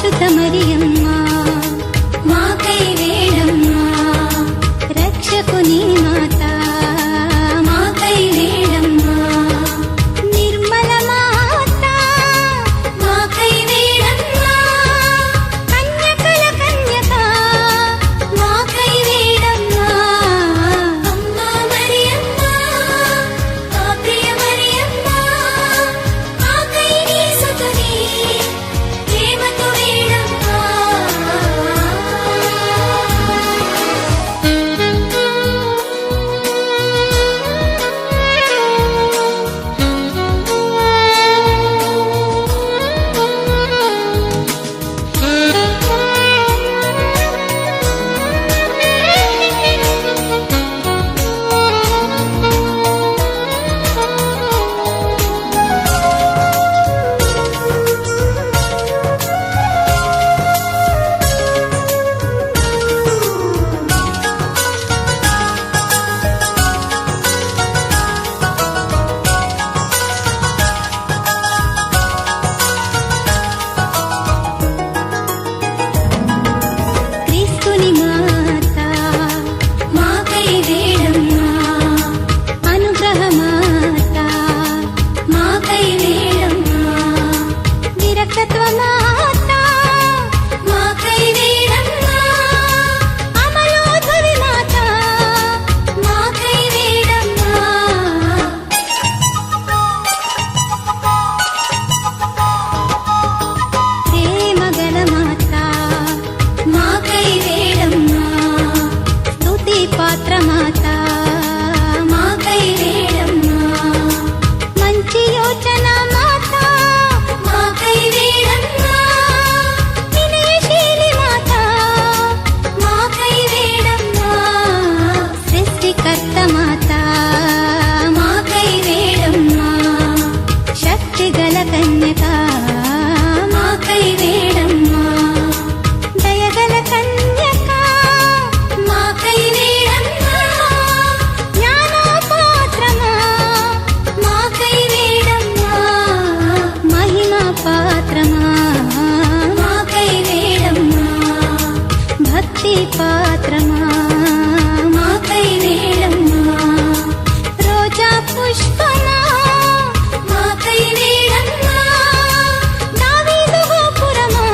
పరిశుద్ధ మరియమ్మ మాకై వేడమ్మా, రక్షకుని మాత మాకై వేడమ్మా, నిర్మల మాత మాకై వేడమ్మా, కన్యకల కన్యక మాకై వేడమ్మా, అమ్మా మరియమ్మ మా ప్రియ మరియమ్మ మాకై నీ సుతుని ప్రేమతో వేడమ్మా. క్రీస్తుని మాత మాకై వేడమ్మా, అనుగ్రహ మాత మాకై వేడమ్మా, విరక్తత్వ మాత మాకై వేడమ్మా, అమలోధరి మాత మాకై వేడమ్మా. ప్రేమగల మాత మాకై వేడమ్మా, స్తుతి పాత్ర మాత మాకై వేడమ్మా, మంచి యోచన మాత మాకై వేడమ్మా, వినయశీలి మాత మాకై వేడమ్మా, సృష్టికర్త మాత మాకై వేడమ్మా, శక్తిగల కన్యక మాకై వేడమ్మా, దయగల కన్యక మాకై వేడమ్మా, జ్ఞానపాత్రమా మాకై వేడమ్మా, మహిమా పాత్రమా మాకై వేడమ్మా, భక్తి పాత్రమా మాకై వేడమ్మా, రోజా పుష్పమా మాకై వేడమ్మా, దావీదు గోపురమా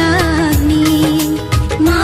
మంత్రాగ్ని మా